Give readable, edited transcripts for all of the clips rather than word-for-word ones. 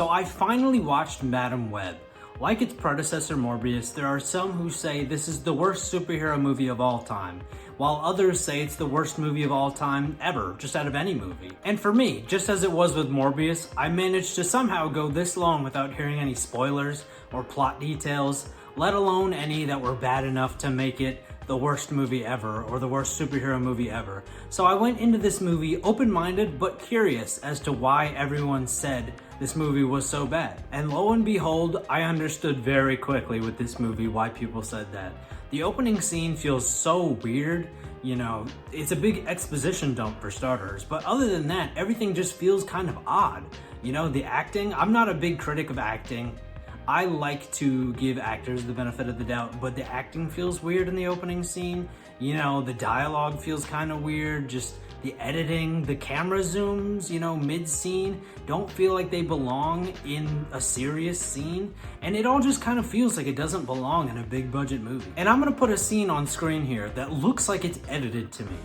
So I finally watched Madam Web. Like its predecessor Morbius, there are some who say this is the worst superhero movie of all time, while others say it's the worst movie of all time ever, just out of any movie. And for me, just as it was with Morbius, I managed to somehow go this long without hearing any spoilers or plot details, let alone any that were bad enough to make it the worst movie ever or the worst superhero movie ever. So I went into this movie open-minded but curious as to why everyone said this movie was so bad. And lo and behold, I understood very quickly with this movie why people said that. The opening scene feels so weird. You know, it's a big exposition dump for starters, but other than that, everything just feels kind of odd. You know, the acting, I'm not a big critic of acting. I like to give actors the benefit of the doubt, but the acting feels weird in the opening scene. You know, the dialogue feels kind of weird, just the editing, the camera zooms, you know, mid-scene, don't feel like they belong in a serious scene. And it all just kind of feels like it doesn't belong in a big budget movie. And I'm gonna put a scene on screen here that looks like it's edited to me.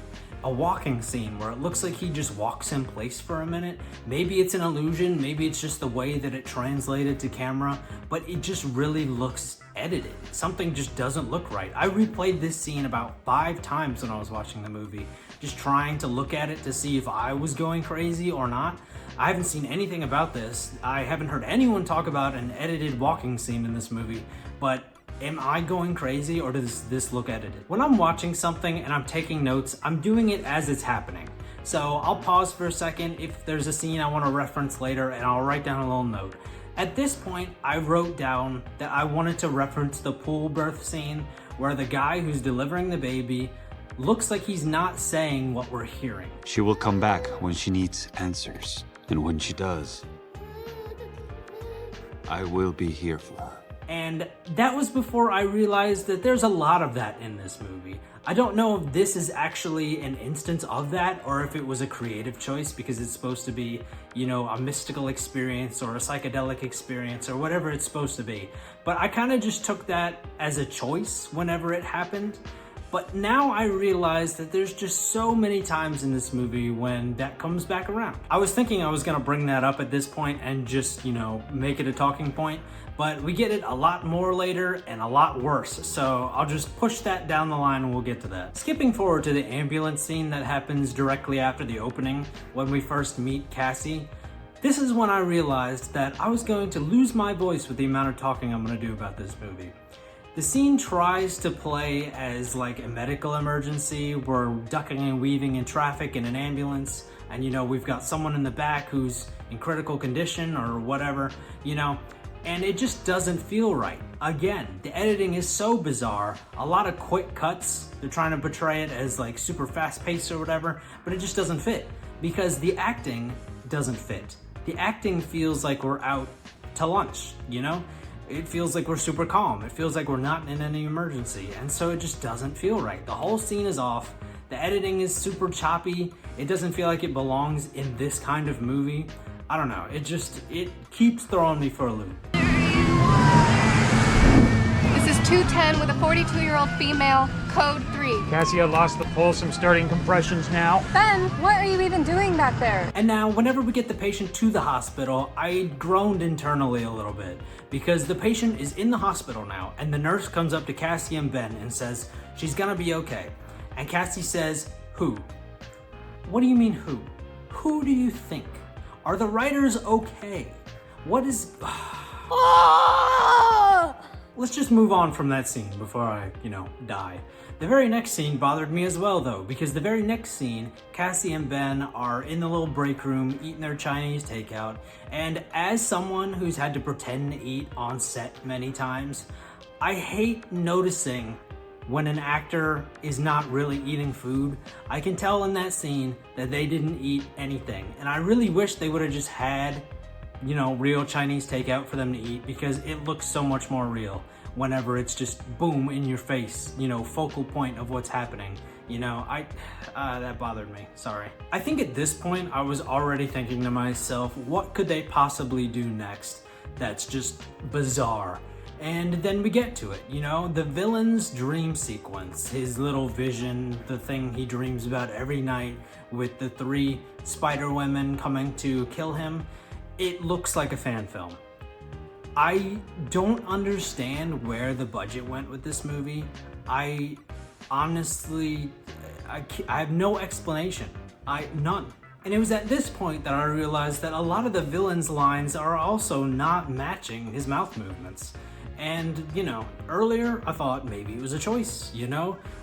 A walking scene where it looks like he just walks in place for a minute. Maybe it's an illusion, maybe it's just the way that it translated to camera, but it just really looks edited. Something just doesn't look right. I replayed this scene about 5 times when I was watching the movie, just trying to look at it to see if I was going crazy or not. I haven't seen anything about this. I haven't heard anyone talk about an edited walking scene in this movie, but am I going crazy or does this look edited? When I'm watching something and I'm taking notes, I'm doing it as it's happening. So I'll pause for a second if there's a scene I want to reference later and I'll write down a little note. At this point, I wrote down that I wanted to reference the pool birth scene where the guy who's delivering the baby looks like he's not saying what we're hearing. She will come back when she needs answers. And when she does, I will be here for her. And that was before I realized that there's a lot of that in this movie. I don't know if this is actually an instance of that or if it was a creative choice because it's supposed to be, you know, a mystical experience or a psychedelic experience or whatever it's supposed to be. But I kind of just took that as a choice whenever it happened. But now I realize that there's just so many times in this movie when that comes back around. I was thinking I was gonna bring that up at this point and just, you know, make it a talking point, but we get it a lot more later and a lot worse. So I'll just push that down the line and we'll get to that. Skipping forward to the ambulance scene that happens directly after the opening when we first meet Cassie. This is when I realized that I was going to lose my voice with the amount of talking I'm gonna do about this movie. The scene tries to play as like a medical emergency. We're ducking and weaving in traffic in an ambulance, and you know, we've got someone in the back who's in critical condition or whatever, you know, and it just doesn't feel right. Again, the editing is so bizarre. A lot of quick cuts. They're trying to portray it as like super fast paced or whatever, but it just doesn't fit because the acting doesn't fit. The acting feels like we're out to lunch, you know? It feels like we're super calm. It feels like we're not in any emergency. And so it just doesn't feel right. The whole scene is off. The editing is super choppy. It doesn't feel like it belongs in this kind of movie. I don't know. It keeps throwing me for a loop. This is 210 with a 42-year-old female, code 3. Cassie, I lost the pulse. I'm starting compressions now. Ben, what are you even doing back there? And now, whenever we get the patient to the hospital, I groaned internally a little bit because the patient is in the hospital now and the nurse comes up to Cassie and Ben and says, she's gonna be okay. And Cassie says, who? What do you mean who? Who do you think? Are the writers okay? What is... Let's just move on from that scene before I, you know, die. The very next scene bothered me as well though, because the very next scene, Cassie and Ben are in the little break room eating their Chinese takeout, and as someone who's had to pretend to eat on set many times, I hate noticing when an actor is not really eating food. I can tell in that scene that they didn't eat anything, and I really wish they would have just had, you know, real Chinese takeout for them to eat because it looks so much more real whenever it's just boom in your face, you know, focal point of what's happening. You know, that bothered me, sorry. I think at this point I was already thinking to myself, what could they possibly do next that's just bizarre? And then we get to it, you know, the villain's dream sequence, his little vision, the thing he dreams about every night with the 3 spider women coming to kill him. it looks like a fan film. I don't understand where the budget went with this movie. I honestly, I have no explanation. None. And it was at this point that I realized that a lot of the villain's lines are also not matching his mouth movements. And, earlier I thought maybe it was a choice,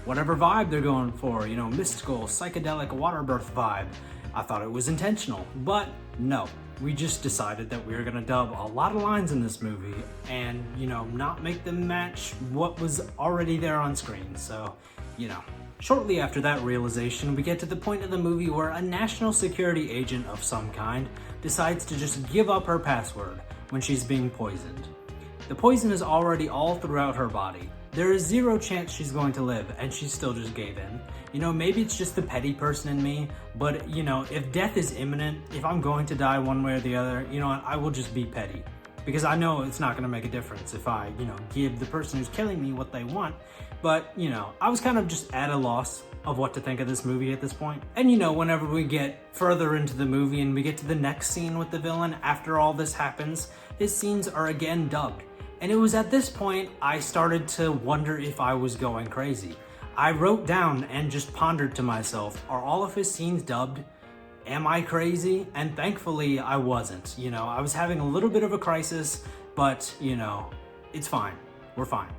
whatever vibe they're going for, mystical, psychedelic, water birth vibe. I thought it was intentional, but no. We just decided that we were gonna dub a lot of lines in this movie and, not make them match what was already there on screen. So, Shortly after that realization, we get to the point of the movie where a national security agent of some kind decides to just give up her password when she's being poisoned. The poison is already all throughout her body. There is zero chance she's going to live, and she still just gave in. Maybe it's just the petty person in me, but, if death is imminent, if I'm going to die one way or the other, I will just be petty. Because I know it's not going to make a difference if I, give the person who's killing me what they want. But, I was kind of just at a loss of what to think of this movie at this point. And, whenever we get further into the movie and we get to the next scene with the villain, after all this happens, his scenes are again dubbed. And it was at this point I started to wonder if I was going crazy. I wrote down and just pondered to myself, are all of his scenes dubbed? Am I crazy? And thankfully I wasn't. I was having a little bit of a crisis, but, it's fine. We're fine.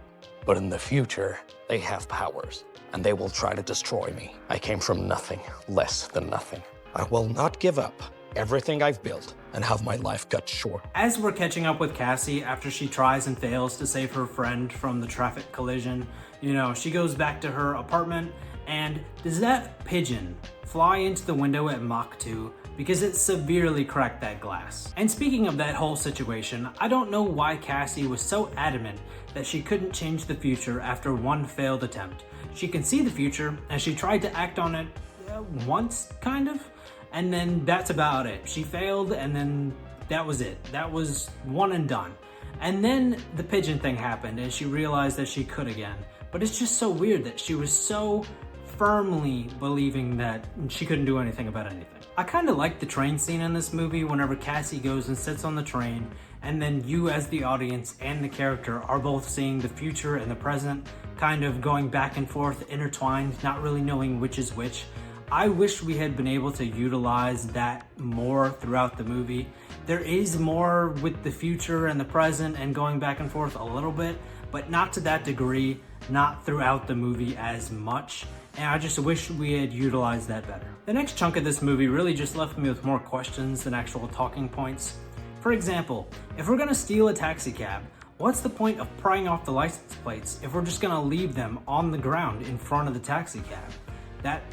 But in the future, they have powers, and they will try to destroy me. I came from nothing, less than nothing. I will not give up everything I've built and have my life cut short. As we're catching up with Cassie after she tries and fails to save her friend from the traffic collision, she goes back to her apartment, and does that pigeon fly into the window at Mach 2 because it severely cracked that glass. And speaking of that whole situation, I don't know why Cassie was so adamant that she couldn't change the future after one failed attempt. She can see the future, and she tried to act on it once, kind of, and then that's about it. She failed, and then that was it. That was one and done. And then the pigeon thing happened, and she realized that she could again. But it's just so weird that she was so firmly believing that she couldn't do anything about anything. I kind of like the train scene in this movie whenever Cassie goes and sits on the train, and then you as the audience and the character are both seeing the future and the present, kind of going back and forth, intertwined, not really knowing which is which. I wish we had been able to utilize that more throughout the movie. There is more with the future and the present and going back and forth a little bit, but not to that degree, not throughout the movie as much. And I just wish we had utilized that better. The next chunk of this movie really just left me with more questions than actual talking points. For example, if we're gonna steal a taxi cab, what's the point of prying off the license plates if we're just gonna leave them on the ground in front of the taxi cab? That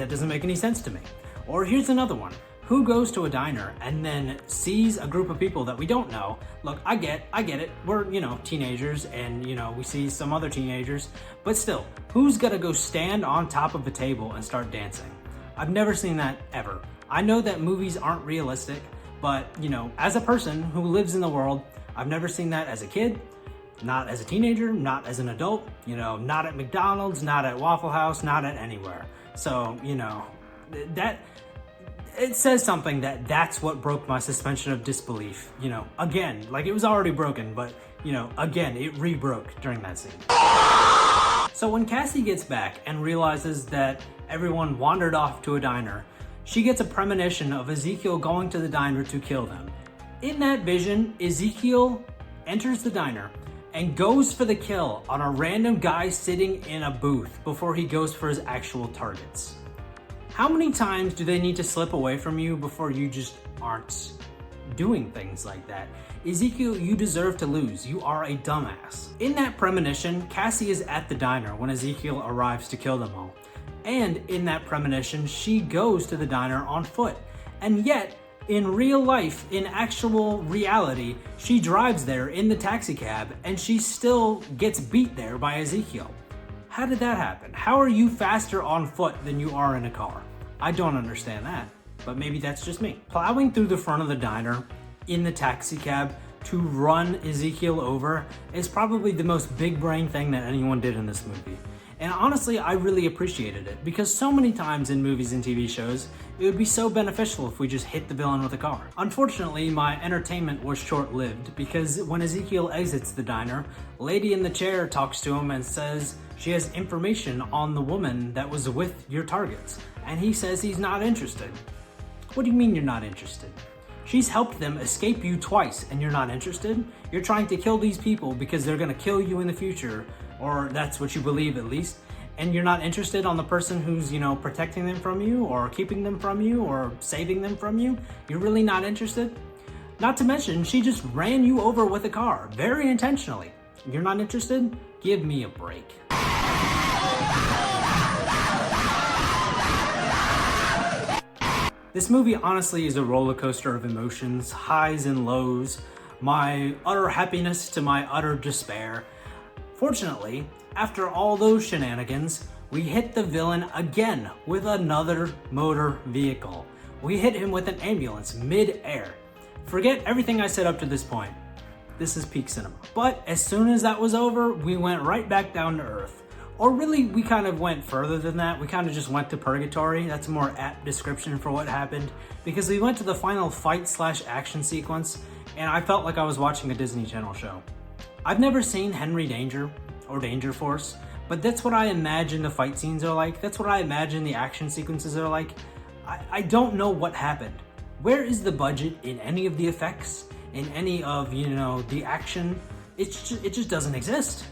doesn't make any sense to me. Or here's another one. Who goes to a diner and then sees a group of people that we don't know? Look, I get it. We're, teenagers and, we see some other teenagers, but still, who's gonna go stand on top of a table and start dancing? I've never seen that ever. I know that movies aren't realistic, but, as a person who lives in the world, I've never seen that as a kid, not as a teenager, not as an adult, not at McDonald's, not at Waffle House, not at anywhere. So, that it says something that's what broke my suspension of disbelief. Again, like it was already broken, but again, it re-broke during that scene. So when Cassie gets back and realizes that everyone wandered off to a diner, she gets a premonition of Ezekiel going to the diner to kill them. In that vision, Ezekiel enters the diner and goes for the kill on a random guy sitting in a booth before he goes for his actual targets. How many times do they need to slip away from you before you just aren't doing things like that? Ezekiel, you deserve to lose. You are a dumbass. In that premonition, Cassie is at the diner when Ezekiel arrives to kill them all. And in that premonition, she goes to the diner on foot. And yet, in real life, in actual reality, she drives there in the taxi cab and she still gets beat there by Ezekiel. How did that happen? How are you faster on foot than you are in a car? I don't understand that, but maybe that's just me. Plowing through the front of the diner in the taxi cab to run Ezekiel over is probably the most big brain thing that anyone did in this movie. And honestly, I really appreciated it because so many times in movies and TV shows, it would be so beneficial if we just hit the villain with a car. Unfortunately, my entertainment was short-lived because when Ezekiel exits the diner, lady in the chair talks to him and says she has information on the woman that was with your targets. And he says he's not interested. What do you mean you're not interested? She's helped them escape you twice and you're not interested? You're trying to kill these people because they're gonna kill you in the future, or that's what you believe at least, and you're not interested on the person who's, protecting them from you or keeping them from you or saving them from you? You're really not interested? Not to mention, she just ran you over with a car, very intentionally. You're not interested? Give me a break. This movie honestly is a roller coaster of emotions, highs and lows, my utter happiness to my utter despair. Fortunately, after all those shenanigans, we hit the villain again with another motor vehicle. We hit him with an ambulance mid-air. Forget everything I said up to this point. This is peak cinema. But as soon as that was over, we went right back down to earth. Or really, we kind of went further than that. We kind of just went to purgatory. That's a more apt description for what happened. Because we went to the final fight/action sequence, and I felt like I was watching a Disney Channel show. I've never seen Henry Danger or Danger Force, but that's what I imagine the fight scenes are like. That's what I imagine the action sequences are like. I don't know what happened. Where is the budget in any of the effects? In any of, the action? It just doesn't exist.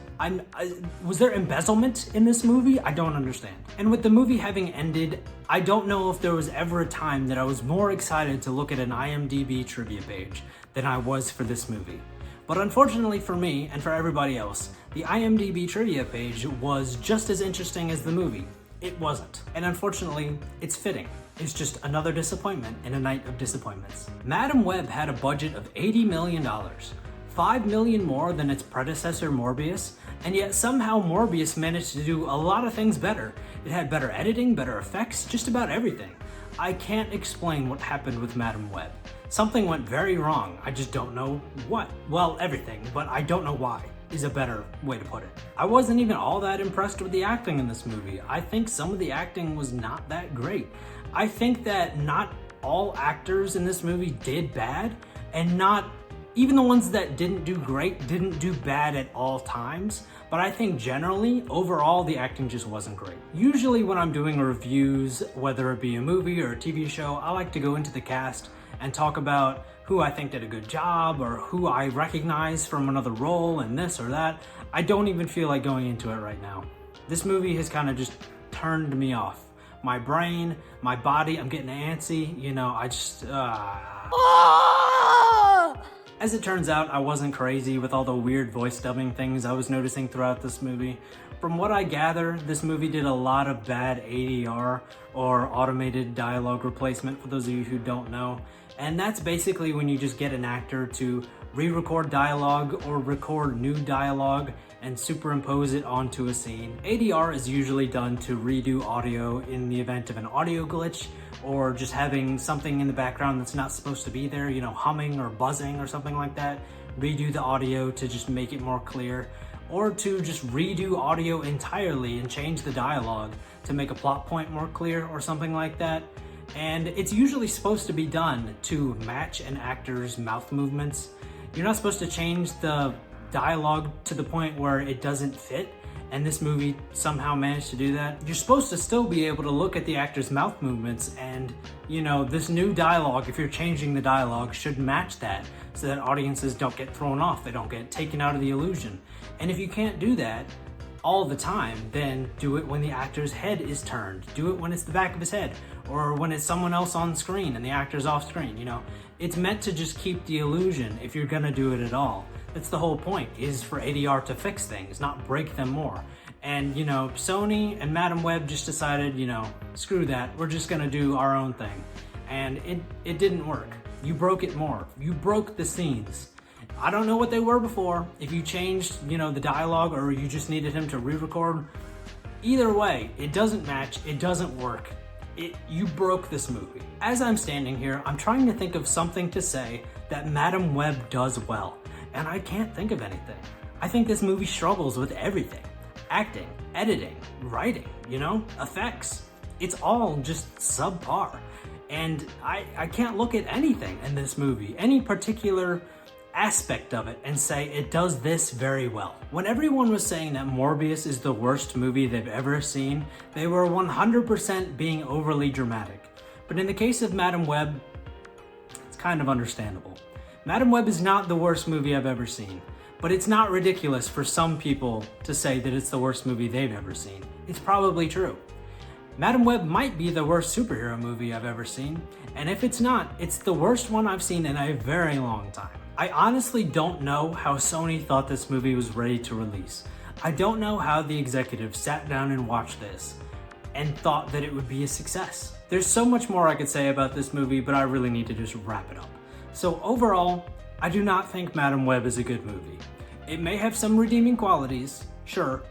Was there embezzlement in this movie? I don't understand. And with the movie having ended, I don't know if there was ever a time that I was more excited to look at an IMDb trivia page than I was for this movie. But unfortunately for me, and for everybody else, the IMDb trivia page was just as interesting as the movie. It wasn't. And unfortunately, it's fitting. It's just another disappointment in a night of disappointments. Madam Web had a budget of $80 million. $5 million more than its predecessor Morbius, and yet somehow Morbius managed to do a lot of things better. It had better editing, better effects, just about everything. I can't explain what happened with Madam Web. Something went very wrong, I just don't know what. Well, everything, but I don't know why, is a better way to put it. I wasn't even all that impressed with the acting in this movie. I think some of the acting was not that great. I think that not all actors in this movie did bad, and not even the ones that didn't do great didn't do bad at all times, but I think generally, overall, the acting just wasn't great. Usually when I'm doing reviews, whether it be a movie or a TV show, I like to go into the cast and talk about who I think did a good job or who I recognize from another role and this or that. I don't even feel like going into it right now. This movie has kind of just turned me off. My brain, my body, I'm getting antsy, I just... As it turns out, I wasn't crazy with all the weird voice dubbing things I was noticing throughout this movie. From what I gather, this movie did a lot of bad ADR, or automated dialogue replacement, for those of you who don't know. And that's basically when you just get an actor to re-record dialogue or record new dialogue and superimpose it onto a scene. ADR is usually done to redo audio in the event of an audio glitch, or just having something in the background that's not supposed to be there, humming or buzzing or something like that. Redo the audio to just make it more clear, or to just redo audio entirely and change the dialogue to make a plot point more clear or something like that. And it's usually supposed to be done to match an actor's mouth movements. You're not supposed to change the dialogue to the point where it doesn't fit, and this movie somehow managed to do that. You're supposed to still be able to look at the actor's mouth movements and, this new dialogue, if you're changing the dialogue, should match that so that audiences don't get thrown off, they don't get taken out of the illusion. And if you can't do that all the time, then do it when the actor's head is turned. Do it when it's the back of his head, or when it's someone else on screen and the actor's off screen, It's meant to just keep the illusion if you're gonna do it at all. That's the whole point, is for ADR to fix things, not break them more. And, Sony and Madam Web just decided, screw that, we're just gonna do our own thing. And it didn't work. You broke it more. You broke the scenes. I don't know what they were before. If you changed, the dialogue, or you just needed him to re-record, either way, it doesn't match, it doesn't work. You broke this movie. As I'm standing here, I'm trying to think of something to say that Madam Web does well, and I can't think of anything. I think this movie struggles with everything. acting, editing, writing, effects. It's all just subpar. And I can't look at anything in this movie, any particular aspect of it, and say it does this very well. When everyone was saying that Morbius is the worst movie they've ever seen, they were 100% being overly dramatic. But in the case of Madam Web, it's kind of understandable. Madam Web is not the worst movie I've ever seen, but it's not ridiculous for some people to say that it's the worst movie they've ever seen. It's probably true. Madam Web might be the worst superhero movie I've ever seen, and if it's not, it's the worst one I've seen in a very long time. I honestly don't know how Sony thought this movie was ready to release. I don't know how the executives sat down and watched this and thought that it would be a success. There's so much more I could say about this movie, but I really need to just wrap it up. So overall, I do not think Madam Web is a good movie. It may have some redeeming qualities, sure,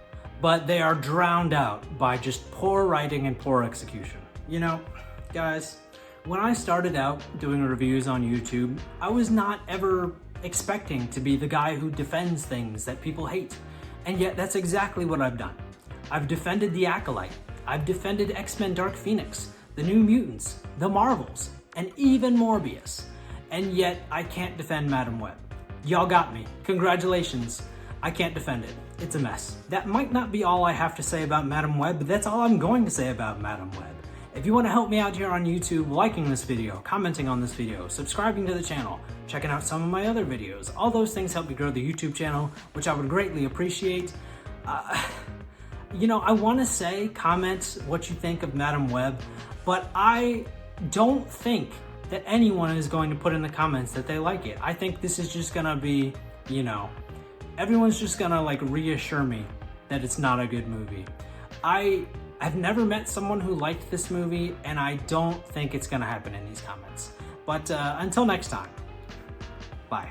but they are drowned out by just poor writing and poor execution. Guys, when I started out doing reviews on YouTube, I was not ever expecting to be the guy who defends things that people hate. And yet that's exactly what I've done. I've defended The Acolyte, I've defended X-Men Dark Phoenix, The New Mutants, The Marvels, and even Morbius. And yet I can't defend Madam Web. Y'all got me. Congratulations. I can't defend it. It's a mess. That might not be all I have to say about Madam Web, but that's all I'm going to say about Madam Web. If you want to help me out here on YouTube, liking this video, commenting on this video, subscribing to the channel, checking out some of my other videos, all those things help me grow the YouTube channel, which I would greatly appreciate. I want to say, comment what you think of Madam Web, but I don't think that anyone is going to put in the comments that they like it. I think this is just gonna be, everyone's just gonna reassure me that it's not a good movie. I've never met someone who liked this movie, and I don't think it's gonna happen in these comments. But until next time, bye.